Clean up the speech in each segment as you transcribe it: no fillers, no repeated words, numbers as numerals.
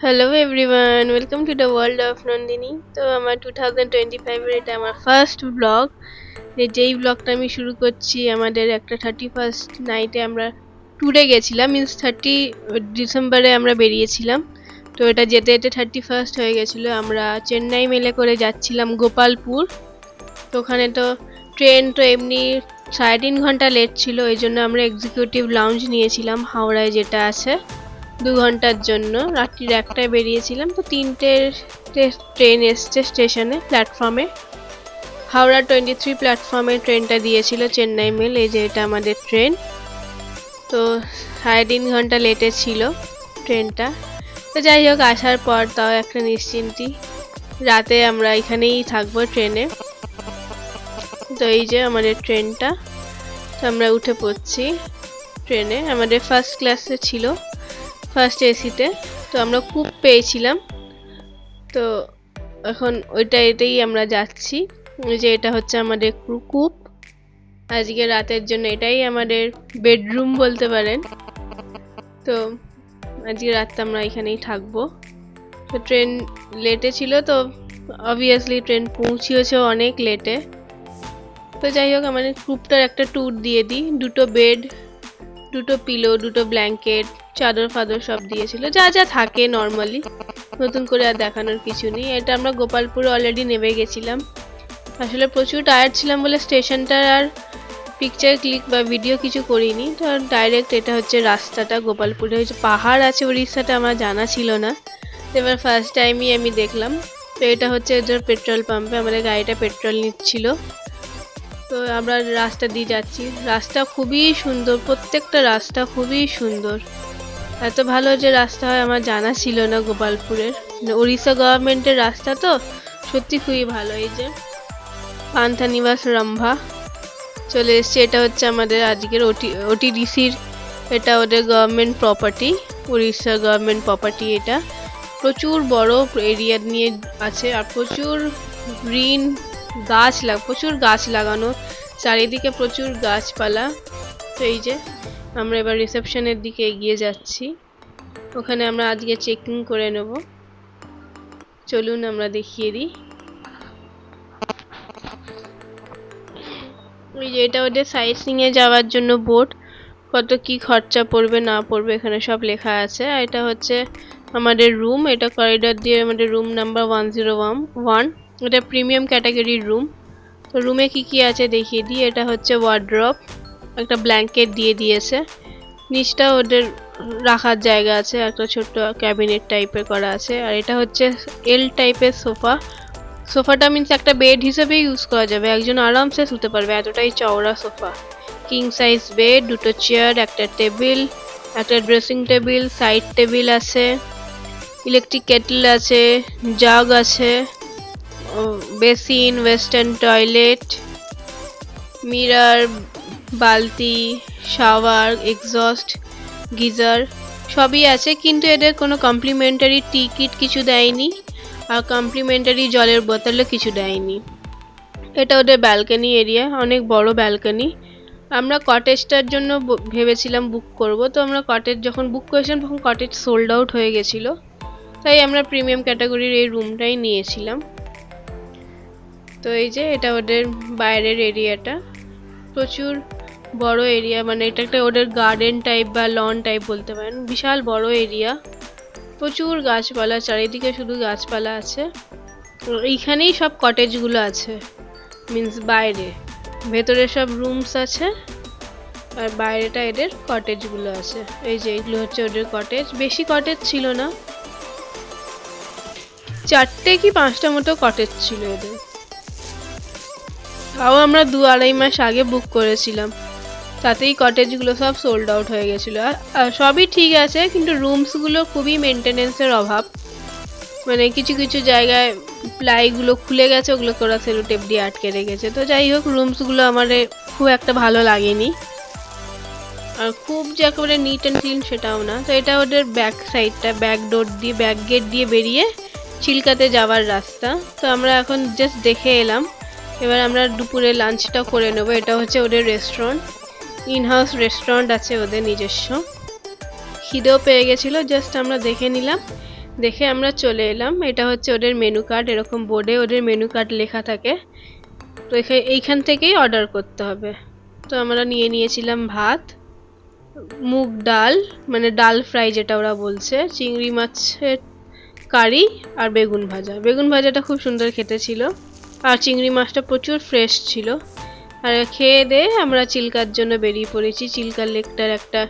Hello everyone, welcome to the world of Nandini. তো আমার 2025 এর এটা আমার ফার্স্ট ব্লগ। যেই ব্লগটা আমি শুরু করছি, আমাদের একটা 31st নাইটে আমরা ট্যুরে গেছিলাম, মিনস 30 ডিসেম্বরে আমরা বেরিয়েছিলাম। তো এটা যেতে যেতে 31st হয়ে গেছিলো। আমরা চেন্নাই মেলে করে যাচ্ছিলাম গোপালপুর। তো ওখানে তো ট্রেন তো এমনি 3.5 ঘন্টা লেট ছিল, ওই জন্য আমরা এক্সিকিউটিভ লাউঞ্জ নিয়েছিলাম হাওড়ায় যেটা আছে। 2 ঘন্টার জন্য রাত্রির 1টায় বেরিয়েছিলাম, তো 3টের ট্রেন এসছে স্টেশনে প্ল্যাটফর্মে। হাওড়া 23 প্ল্যাটফর্মে ট্রেনটা দিয়েছিল চেন্নাই মেল, এই যে এটা আমাদের ট্রেন। তো 3.5 ঘন্টা লেটে ছিল ট্রেনটা। তো যাই হোক, আসার পর তাও একটা নিশ্চিন্তি, রাতে আমরা এখানেই থাকবো ট্রেনে। তো এই যে আমাদের ট্রেনটা, তো আমরা উঠে পড়ছি ট্রেনে। আমাদের ফার্স্ট ক্লাসে ছিল, ফার্স্ট এসিতে। তো আমরা খুব পেয়েছিলাম, তো এখন এটাই আমরা যাচ্ছি। ওই যে এটা হচ্ছে আমাদের কূপ। আজকে রাতের জন্য এটাই আমাদের বেডরুম বলতে পারেন। তো আজকে রাতটা আমরা এখানেই থাকবো। তো ট্রেন লেটে ছিল, তো অবভিয়াসলি ট্রেন পৌঁছিয়েছে অনেক লেটে। তো যাই হোক, আমাদের কূপটার একটা ট্যুর দিয়ে দিই। 2টো বেড, 2টো পিলো, 2টো ব্ল্যাঙ্কেট, চাদর ফাদর সব দিয়েছিল, যা যা থাকে নর্মালি, নতুন করে আর দেখানোর কিছু নেই। এটা আমরা গোপালপুরে অলরেডি নেমে গেছিলাম। আসলে প্রচুর টায়ার্ড ছিলাম বলে স্টেশনটার আর পিকচার ক্লিক বা ভিডিও কিছু করিনি। তো ডাইরেক্ট এটা হচ্ছে রাস্তাটা, গোপালপুরে হচ্ছে পাহাড় আছে উড়িষ্যাটা, আমার জানা ছিল না। এবার ফার্স্ট টাইমই আমি দেখলাম। তো এটা হচ্ছে এদের পেট্রোল পাম্পে আমাদের গাড়িটা পেট্রোল নিচ্ছিল। তো আমরা রাস্তা দিয়ে যাচ্ছি, রাস্তা খুবই সুন্দর, প্রত্যেকটা রাস্তা খুবই সুন্দর। এত ভালো যে রাস্তা হয় আমার জানা ছিল না গোপালপুরের। উড়িষ্যা গভর্নমেন্টের রাস্তা তো সত্যি খুবই ভালো। এই যে পান্থানিবাস রম্ভা চলে এসছে, এটা হচ্ছে আমাদের আজকের ওটিডিসির, এটা ওদের গভর্নমেন্ট প্রপার্টি, উড়িষ্যার গভর্নমেন্ট প্রপার্টি। এটা প্রচুর বড় এরিয়া নিয়ে আছে, আর প্রচুর গ্রিন প্রচুর গাছ লাগানো, চারিদিকে প্রচুর গাছপালা। তো এই যে আমরা এবার রিসেপশনের দিকে এগিয়ে যাচ্ছি, ওখানে আমরা আজকে চেকিং করে নেব। চলুন আমরা দেখিয়ে দিই। ওই যে এটা ওদের সাইট সিইং এ যাওয়ার জন্য বোর্ড, কত কি খরচা পড়বে না পড়বে এখানে সব লেখা আছে। আর এটা হচ্ছে আমাদের রুম, এটা করিডর দিয়ে আমাদের রুম নাম্বার 101। এটা প্রিমিয়াম ক্যাটাগরির রুম। তো রুমে কি কি আছে দেখিয়ে দিই। এটা হচ্ছে ওয়ার্ড্রপ, একটা ব্ল্যাঙ্কেট দিয়ে দিয়েছে, নিচটা ওদের রাখার জায়গা আছে, একটা ছোট্ট ক্যাবিনেট টাইপের করা আছে। আর এটা হচ্ছে এল টাইপের সোফা। সোফাটা মিন্স একটা বেড হিসেবে ইউজ করা যাবে, একজন আরামসে শুতে পারবে, এতটাই চওড়া সোফা। কিং সাইজ বেড, 2টো চেয়ার, একটা টেবিল, একটা ড্রেসিং টেবিল, সাইড টেবিল আছে, ইলেকট্রিক কেটল আছে, জাগ আছে, বেসিন, ওয়েস্টার্ন টয়লেট, মিরর, বালতি, শাওয়ার, এক্সস্ট, গিজার সবই আছে। কিন্তু এদের কোনো কমপ্লিমেন্টারি টিকিট কিছু দেয়নি, আর কমপ্লিমেন্টারি জলের বোতলও কিছু দেয়নি। এটা ওদের ব্যালকনি এরিয়া, অনেক বড় ব্যালকনি। আমরা কটেজটার জন্য ভেবেছিলাম বুক করব, তো আমরা কটেজ যখন বুক করেছিলাম তখন কটেজ সোল্ড আউট হয়ে গেছিলো, তাই আমরা প্রিমিয়াম ক্যাটাগরির এই রুমটাই নিয়েছিলাম। তো এই যে এটা ওদের বাইরের এরিয়াটা, প্রচুর বড় এরিয়া, মানে এটা একটা ওদের গার্ডেন টাইপ বা লন টাইপ বলতে পারেন, বিশাল বড় এরিয়া, প্রচুর গাছপালা, চারিদিকে শুধু গাছপালা আছে। এইখানেই সব কটেজগুলো আছে, মিন্স বাইরে, ভেতরে সব রুমস আছে, আর বাইরেটা এদের কটেজগুলো আছে। এই যে এগুলো হচ্ছে ওদের কটেজ, বেশি কটেজ ছিল না, 4টে কি 5টা মতো কটেজ ছিল এদের। তাও আমরা 2-2.5 মাস আগে বুক করেছিলাম, তাতেই কটেজগুলো সব সোল্ড আউট হয়ে গেছিলো। আর সবই ঠিক আছে, কিন্তু রুমসগুলো খুবই মেনটেনেন্সের অভাব, মানে কিছু কিছু জায়গায় প্লাইগুলো খুলে গেছে, ওগুলো ওরা সেলো টেপ দিয়ে আটকে রেখেছে। তো যাই হোক, রুমসগুলো আমাদের খুব একটা ভালো লাগেনি, আর খুব যে একেবারে নিট অ্যান্ড ক্লিন সেটাও না। তো এটা ওদের ব্যাক সাইডটা, ব্যাক গেট দিয়ে বেরিয়ে চিল্কাতে যাওয়ার রাস্তা। তো আমরা এখন জাস্ট দেখে এলাম, এবার আমরা দুপুরে লাঞ্চটা করে নেবো। এটা হচ্ছে ওদের রেস্টুরেন্ট, ইনহাউস রেস্টুরেন্ট আছে ওদের নিজস্ব। খিদেও পেয়ে গেছিলো, জাস্ট আমরা দেখে নিলাম, দেখে আমরা চলে এলাম। এটা হচ্ছে ওদের মেনু কার্ড, এরকম বোর্ডে ওদের মেনু কার্ড লেখা থাকে। তো এইখান থেকেই অর্ডার করতে হবে। তো আমরা নিয়ে নিয়েছিলাম ভাত, মুগ ডাল মানে ডাল ফ্রাই যেটা ওরা বলছে, চিংড়ি মাছের কারি আর বেগুন ভাজা। বেগুন ভাজাটা খুব সুন্দর খেতে ছিল, আর চিংড়ি মাছটা প্রচুর ফ্রেশ ছিল। আর খেয়ে দিয়ে আমরা চিল্কার জন্য বেরিয়ে পড়েছি। চিল্কার লেকটার একটা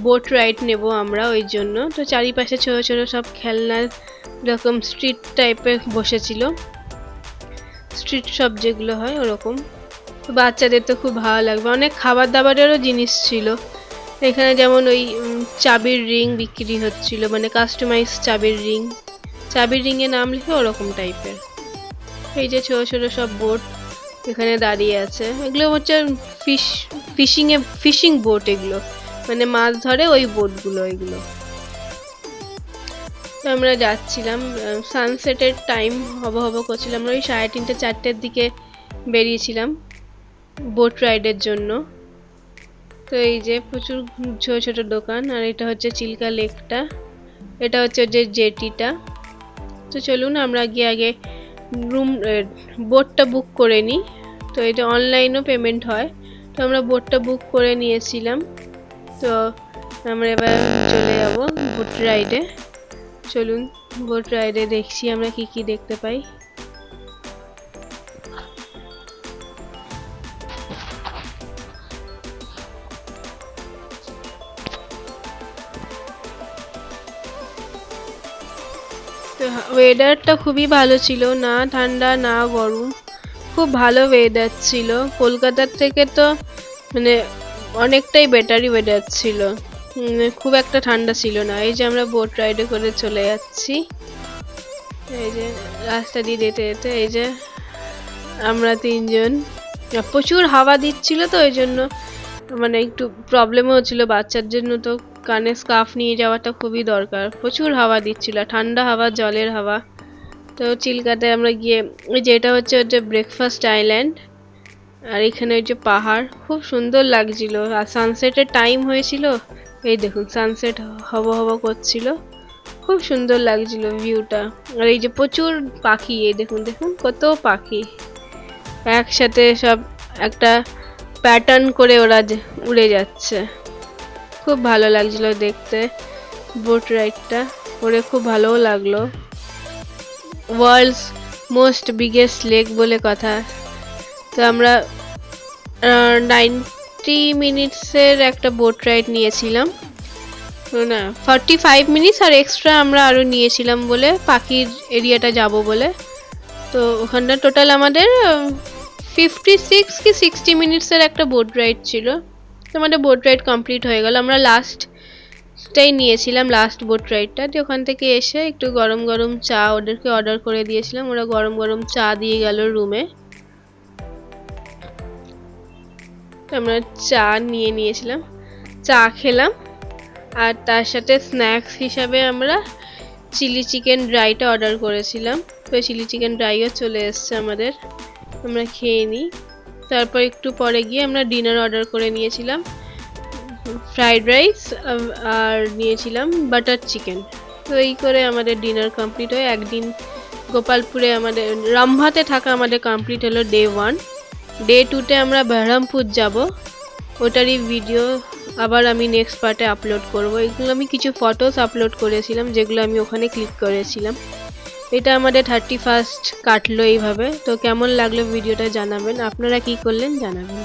বোট রাইড নেব আমরা ওই জন্য। তো চারিপাশে ছোট ছোট সব খেলনার এরকম স্ট্রিট টাইপের বসেছিল, স্ট্রিট শপ যেগুলো হয় ওরকম। তো বাচ্চাদের তো খুব ভালো লাগবে। অনেক খাবার দাবারেরও জিনিস ছিল এখানে, যেমন ওই চাবির রিং বিক্রি হচ্ছিল, মানে কাস্টমাইজ চাবির রিং, চাবির রিংয়ে নাম লিখে ওরকম টাইপের। এই যে ছোট ছোট সব বোট এখানে দাঁড়িয়ে আছে, এগুলো হচ্ছে ফিশিং বোট, এগুলো মানে মাছ ধরে ওই বোটগুলো এগুলো। তো আমরা যাচ্ছিলাম, সানসেটের টাইম হব করছিলাম। আমরা ওই 3:30 4টের দিকে বেরিয়েছিলাম বোট রাইডের জন্য। তো এই যে প্রচুর ছোট ছোট দোকান, আর এটা হচ্ছে চিল্কা লেকটা, এটা হচ্ছে যে জেটিটা। তো চলুন আমরা গিয়ে আগে বোটটা বুক করে নিই। তো এটা অনলাইনও পেমেন্ট হয়, তো আমরা বোটটা বুক করে নিয়েছিলাম। তো আমরা এবার চলে যাব বোট রাইডে। চলুন বোট রাইডে দেখছি আমরা কি কি দেখতে পাই। তো ওয়েদারটা খুবই ভালো ছিল, না ঠান্ডা না গরম, খুব ভালো ওয়েদার ছিল। কলকাতার থেকে তো মানে অনেকটাই বেটারই ওয়েদার ছিল, খুব একটা ঠান্ডা ছিল না। এই যে আমরা বোট রাইডে করে চলে যাচ্ছি, এই যে রাস্তা দিয়ে যেতে যেতে এই যে আমরা 3জন। প্রচুর হাওয়া দিচ্ছিল, তো ওই জন্য মানে একটু প্রবলেমও হচ্ছিল বাচ্চার জন্য। তো কানে স্কার্ফ নিয়ে যাওয়াটা খুবই দরকার, প্রচুর হাওয়া দিচ্ছিল, ঠান্ডা হাওয়া, জলের হাওয়া। তো চিল্কাতে আমরা গিয়ে ওই যে এটা হচ্ছে ব্রেকফাস্ট আইল্যান্ড, আর এখানে ওই যে পাহাড় খুব সুন্দর লাগছিল। আর সানসেটের টাইম হয়েছিল, এই দেখুন সানসেট হব করছিল, খুব সুন্দর লাগছিল ভিউটা। আর এই যে প্রচুর পাখি, এই দেখুন দেখুন কত পাখি একসাথে সব একটা প্যাটার্ন করে ওরা উড়ে যাচ্ছে, খুব ভালো লাগছিল দেখতে। বোট রাইডটা করে খুব ভালোও লাগলো। ওয়ার্ল্ডস মোস্ট বিগেস্ট লেক বলে কথা। তো আমরা 90 মিনিটসের একটা বোট রাইড নিয়েছিলাম, না 45 মিনিটস, আর এক্সট্রা আমরা আরও নিয়েছিলাম বলে পাখির এরিয়াটা যাব বলে। তো ওখানটা টোটাল আমাদের 56 কি 60 মিনিটসের একটা বোট রাইড ছিল। তো আমাদের বোট রাইড কমপ্লিট হয়ে গেল। আমরা লাস্টটাই নিয়েছিলাম, লাস্ট বোট রাইডটা। তো ওখান থেকে এসে একটু গরম গরম চা ওদেরকে অর্ডার করে দিয়েছিলাম, ওরা গরম গরম চা দিয়ে গেল রুমে। আমরা চা নিয়েছিলাম, চা খেলাম, আর তার সাথে স্ন্যাক্স হিসাবে আমরা চিলি চিকেন ড্রাইটা অর্ডার করেছিলাম। তো চিলি চিকেন ড্রাইও চলে এসছে আমাদের, আমরা খেয়ে নিই। তারপর একটু পরে গিয়ে আমরা ডিনার অর্ডার করে নিয়েছিলাম, ফ্রাইড রাইস আর নিয়েছিলাম বাটার চিকেন। তো এই করে আমাদের ডিনার কমপ্লিট হয়। একদিন গোপালপুরে আমাদের রামভাতে থাকা আমাদের কমপ্লিট হলো ডে 1। ডে 2তে আমরা বেরহামপুর যাব, ওটারই ভিডিও আবার আমি নেক্সট পার্টে আপলোড করব। এগুলো আমি কিছু ফটোস আপলোড করেছিলাম যেগুলো আমি ওখানে ক্লিক করেছিলাম। এটা আমাদের 31st কাটলো এইভাবে। তো কেমন লাগলো ভিডিওটা জানাবেন, আপনারা কি করলেন জানাবেন।